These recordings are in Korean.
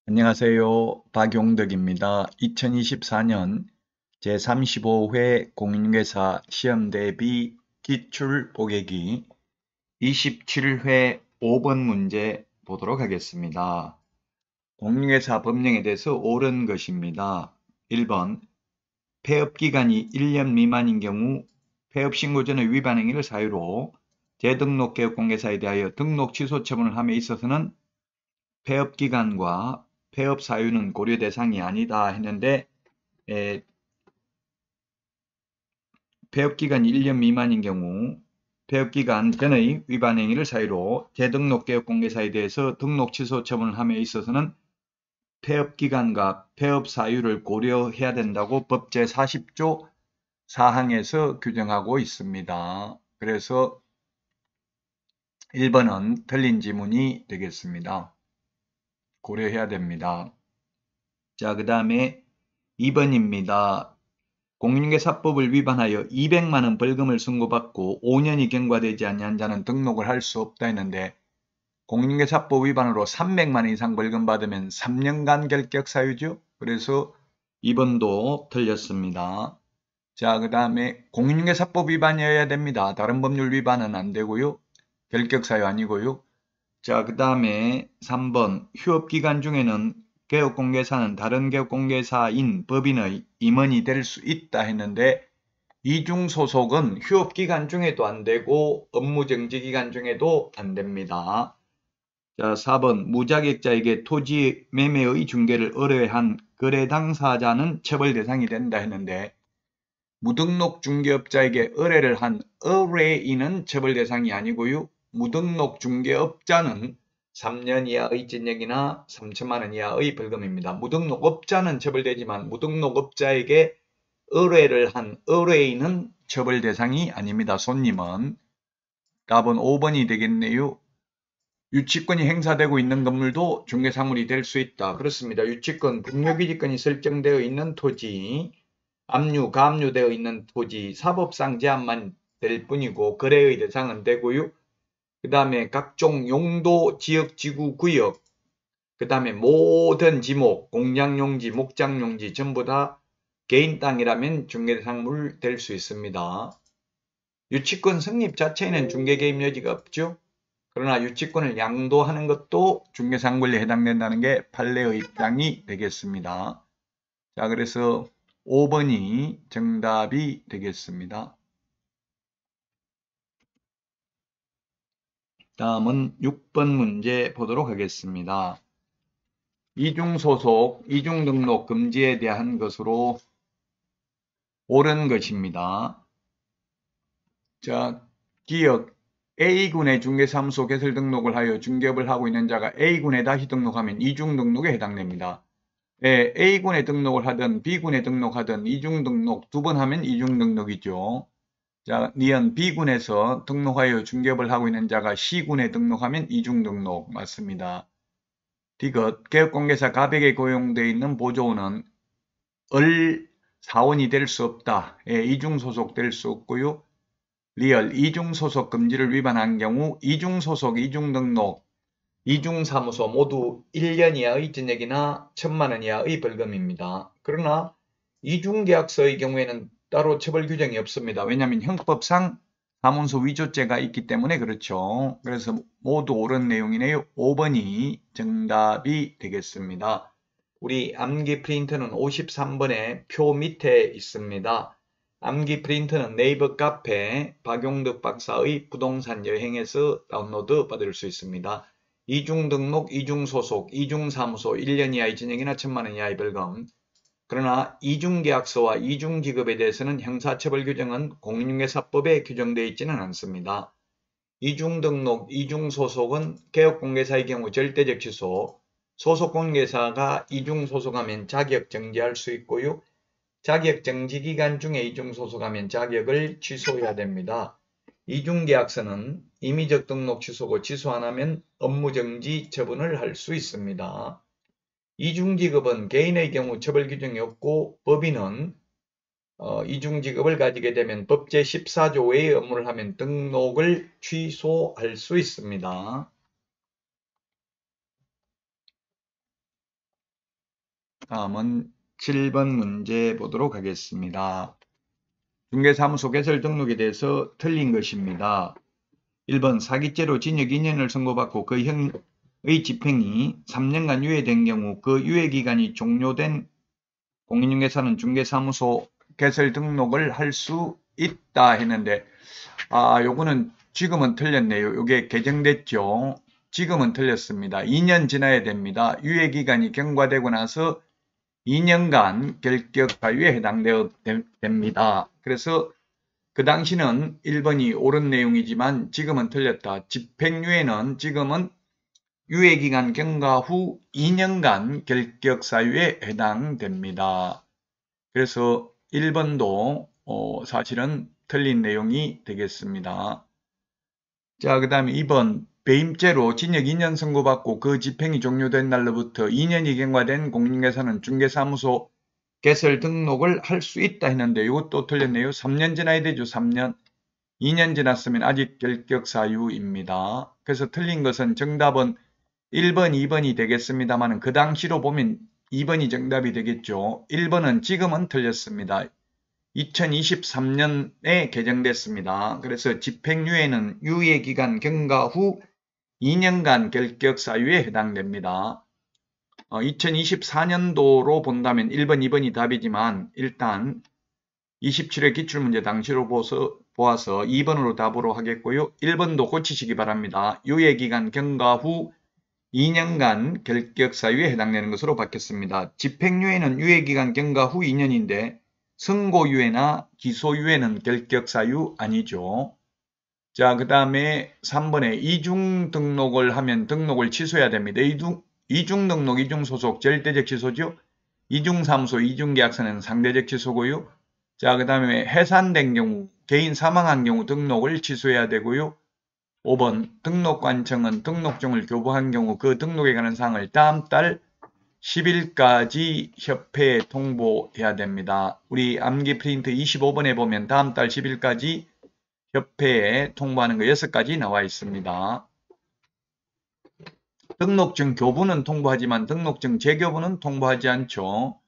안녕하세요. 박용덕입니다. 2024년 제35회 공인중개사 시험대비 기출 보기기 27회 5번 문제 보도록 하겠습니다. 공인중개사 법령에 대해서 옳은 것입니다. 1번 폐업기간이 1년 미만인 경우 폐업신고 전의 위반 행위를 사유로 재등록개업공개사에 대하여 등록 취소 처분을 함에 있어서는 폐업기간과 폐업 사유는 고려 대상이 아니다 했는데 폐업기간 1년 미만인 경우 폐업기간 전의 위반 행위를 사유로 재등록개업공개사에 대해서 등록 취소 처분을 함에 있어서는 폐업기간과 폐업 사유를 고려해야 된다고 법 제40조 4항에서 규정하고 있습니다. 그래서 1번은 틀린 지문이 되겠습니다. 고려해야 됩니다. 자, 그 다음에 2번입니다. 공인중개사법을 위반하여 200만 원 벌금을 선고받고 5년이 경과되지 아니한 자는 등록을 할 수 없다 했는데 공인중개사법 위반으로 300만 원 이상 벌금 받으면 3년간 결격 사유죠. 그래서 2번도 틀렸습니다. 자, 그 다음에 공인중개사법 위반이어야 됩니다. 다른 법률 위반은 안 되고요. 결격 사유 아니고요. 자, 그 다음에 3번 휴업기간 중에는 개업공개사는 다른 개업공개사인 법인의 임원이 될 수 있다 했는데 이중소속은 휴업기간 중에도 안 되고 업무정지기간 중에도 안 됩니다. 자, 4번 무자격자에게 토지 매매의 중개를 의뢰한 거래 당사자는 처벌 대상이 된다 했는데 무등록 중개업자에게 의뢰를 한 의뢰인은 처벌 대상이 아니고요. 무등록 중개업자는 3년 이하의 징역이나 3천만 원 이하의 벌금입니다. 무등록업자는 처벌되지만 무등록업자에게 의뢰를 한 의뢰인은 처벌 대상이 아닙니다. 손님은. 답은 5번이 되겠네요. 유치권이 행사되고 있는 건물도 중개사물이 될 수 있다. 그렇습니다. 유치권, 분묘기지권이 설정되어 있는 토지, 압류, 가압류되어 있는 토지, 사법상 제한만 될 뿐이고 거래의 대상은 되고요. 그 다음에 각종 용도, 지역, 지구, 구역, 그 다음에 모든 지목, 공장용지, 목장용지 전부 다 개인 땅이라면 중개대상물 될 수 있습니다. 유치권 성립 자체에는 중개개입 여지가 없죠. 그러나 유치권을 양도하는 것도 중개상물에 해당된다는 게 판례의 입장이 되겠습니다. 자, 그래서 5번이 정답이 되겠습니다. 다음은 6번 문제 보도록 하겠습니다. 이중소속, 이중등록 금지에 대한 것으로 옳은 것입니다. 자, 기억 A군의 중개사무소 개설 등록을 하여 중개업을 하고 있는 자가 A군에 다시 등록하면 이중등록에 해당됩니다. A군에 등록을 하든 B군에 등록하든 이중등록 두 번 하면 이중등록이죠. 자, 니은 B군에서 등록하여 중개업을 하고 있는 자가 C군에 등록하면 이중등록 맞습니다. 디귿 개업공개사 갑에게 고용되어 있는 보조원은 사원이 될 수 없다. 이중소속 될 수 없고요. 리얼 이중소속 금지를 위반한 경우 이중소속, 이중등록, 이중사무소 모두 1년 이하의 징역이나 1,000만 원 이하의 벌금입니다. 그러나 이중계약서의 경우에는 따로 처벌 규정이 없습니다. 왜냐하면 형법상 사문서 위조죄가 있기 때문에 그렇죠. 그래서 모두 옳은 내용이네요. 5번이 정답이 되겠습니다. 우리 암기 프린터는 53번에 표 밑에 있습니다. 암기 프린터는 네이버 카페 박용덕 박사의 부동산 여행에서 다운로드 받을 수 있습니다. 이중등록, 이중소속, 이중사무소 1년 이하의 징역이나 1,000만 원 이하의 벌금. 그러나 이중계약서와 이중지급에 대해서는 형사처벌 규정은 공인중개사법에 규정되어 있지는 않습니다. 이중등록, 이중소속은 개업공개사의 경우 절대적 취소, 소속공개사가 이중소속하면 자격 정지할 수 있고요. 자격 정지 기간 중에 이중소속하면 자격을 취소해야 됩니다. 이중계약서는 임의적 등록 취소고 취소 안 하면 업무정지 처분을 할 수 있습니다. 이중직업은 개인의 경우 처벌 규정이 없고 법인은 이중직업을 가지게 되면 법 제14조 외의 업무를 하면 등록을 취소할 수 있습니다. 다음은 7번 문제 보도록 하겠습니다. 중개사무소 개설 등록에 대해서 틀린 것입니다. 1번 사기죄로 징역 2년을 선고받고 그 형의 집행이 3년간 유예된 경우 그 유예기간이 종료된 공인중개사는 중개사무소 개설 등록을 할 수 있다 했는데 요거는 지금은 틀렸네요. 요게 개정됐죠. 지금은 틀렸습니다. 2년 지나야 됩니다. 유예기간이 경과되고 나서 2년간 결격사유에 해당됩니다. 그래서 그 당시는 1번이 옳은 내용이지만 지금은 틀렸다. 집행유예는 지금은 유예기간 경과 후 2년간 결격사유에 해당됩니다. 그래서 1번도 사실은 틀린 내용이 되겠습니다. 자, 그 다음에 2번 배임죄로 징역 2년 선고받고 그 집행이 종료된 날로부터 2년이 경과된 공인중개사는 중개사무소 개설 등록을 할 수 있다 했는데 이것도 틀렸네요. 3년 지나야 되죠. 3년. 2년 지났으면 아직 결격사유입니다. 그래서 틀린 것은 정답은 1번, 2번이 되겠습니다만 그 당시로 보면 2번이 정답이 되겠죠. 1번은 지금은 틀렸습니다. 2023년에 개정됐습니다. 그래서 집행유예는 유예기간 경과 후 2년간 결격사유에 해당됩니다. 2024년도로 본다면 1번, 2번이 답이지만 일단 27회 기출문제 당시로 보아서 2번으로 답으로 하겠고요. 1번도 고치시기 바랍니다. 유예기간 경과 후 2년간 결격사유에 해당되는 것으로 바뀌었습니다. 집행유예는 유예기간 경과 후 2년인데 선고유예나 기소유예는 결격사유 아니죠. 자, 그 다음에 3번에 이중 등록을 하면 등록을 취소해야 됩니다. 이중 등록, 이중 소속 절대적 취소죠. 이중 사무소, 이중 계약서는 상대적 취소고요. 자, 그 다음에 해산된 경우, 개인 사망한 경우 등록을 취소해야 되고요. 5번 등록관청은 등록증을 교부한 경우 그 등록에 관한 사항을 다음 달 10일까지 협회에 통보해야 됩니다. 우리 암기 프린트 25번에 보면 다음 달 10일까지 협회에 통보하는 거 6가지 나와 있습니다. 등록증 교부는 통보하지만 등록증 재교부는 통보하지 않죠.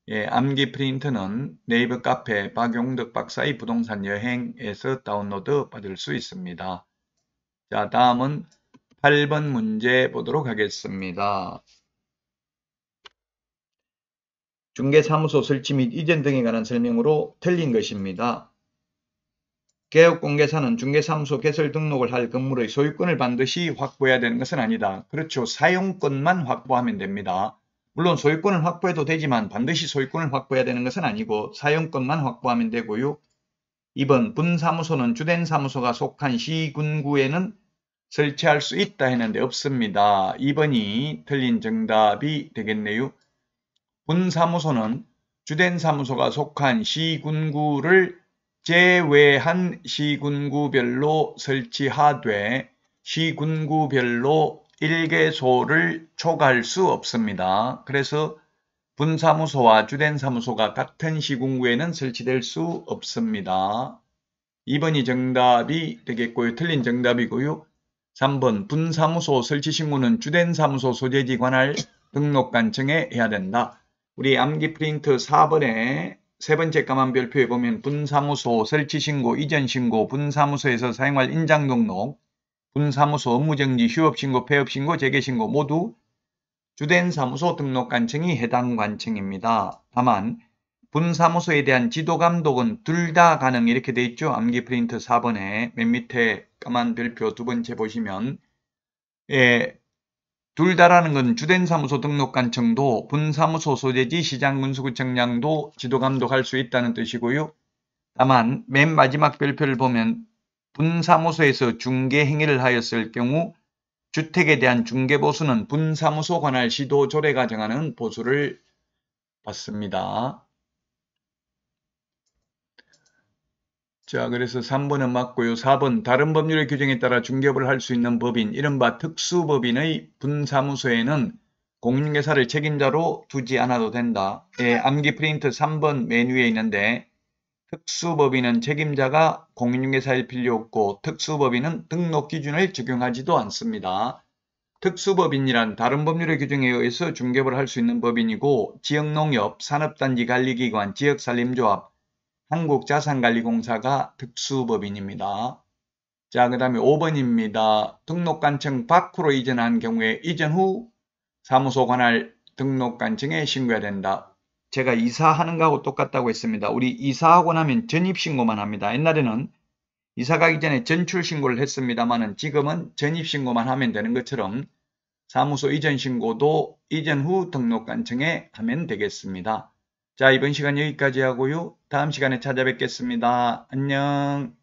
예, 암기 프린트는 네이버 카페 박용덕 박사의 부동산 여행에서 다운로드 받을 수 있습니다. 자, 다음은 8번 문제 보도록 하겠습니다. 중개사무소 설치 및 이전 등에 관한 설명으로 틀린 것입니다. 개업공개사는 중개사무소 개설 등록을 할 건물의 소유권을 반드시 확보해야 되는 것은 아니다. 그렇죠. 사용권만 확보하면 됩니다. 물론 소유권을 확보해도 되지만 반드시 소유권을 확보해야 되는 것은 아니고 사용권만 확보하면 되고요. 2번 분사무소는 주된 사무소가 속한 시군구에는 설치할 수 있다 했는데 없습니다. 2번이 틀린 정답이 되겠네요. 분사무소는 주된 사무소가 속한 시군구를 제외한 시군구별로 설치하되 시군구별로 일개소를 초과할 수 없습니다. 그래서 분사무소와 주된 사무소가 같은 시군구에는 설치될 수 없습니다. 2번이 정답이 되겠고요. 틀린 정답이고요. 3번 분사무소 설치 신고는 주된 사무소 소재지 관할 등록관청에 해야 된다. 우리 암기 프린트 4번에 세 번째 까만 별표에 보면 분사무소 설치 신고, 이전 신고, 분사무소에서 사용할 인장 등록, 분사무소 업무정지, 휴업신고, 폐업신고, 재개신고 모두 주된 사무소 등록관청이 해당 관청입니다. 다만 분사무소에 대한 지도감독은 둘 다 가능 이렇게 돼 있죠. 암기 프린트 4번에 맨 밑에 까만 별표 두 번째 보시면 둘 다라는 건 주된 사무소 등록관청도 분사무소 소재지 시장군수구청장도 지도감독할 수 있다는 뜻이고요. 다만 맨 마지막 별표를 보면 분사무소에서 중개행위를 하였을 경우 주택에 대한 중개보수는 분사무소 관할 시도조례가 정하는 보수를 받습니다. 자, 그래서 3번은 맞고요. 4번 다른 법률의 규정에 따라 중개업을 할 수 있는 법인, 이른바 특수법인의 분사무소에는 공인중개사를 책임자로 두지 않아도 된다. 예, 암기 프린트 3번 맨 위에 있는데 특수법인은 책임자가 공인중개사일 필요 없고 특수법인은 등록 기준을 적용하지도 않습니다. 특수법인이란 다른 법률의 규정에 의해서 중개업을 할 수 있는 법인이고 지역농협, 산업단지관리기관, 지역산림조합, 한국자산관리공사가 특수법인입니다. 자, 그 다음에 5번입니다. 등록관청 밖으로 이전한 경우에 이전 후 사무소 관할 등록관청에 신고해야 된다. 제가 이사하는 거하고 똑같다고 했습니다. 우리 이사하고 나면 전입신고만 합니다. 옛날에는 이사 가기 전에 전출신고를 했습니다만은 지금은 전입신고만 하면 되는 것처럼 사무소 이전 신고도 이전 후 등록관청에 하면 되겠습니다. 자, 이번 시간 여기까지 하고요. 다음 시간에 찾아뵙겠습니다. 안녕.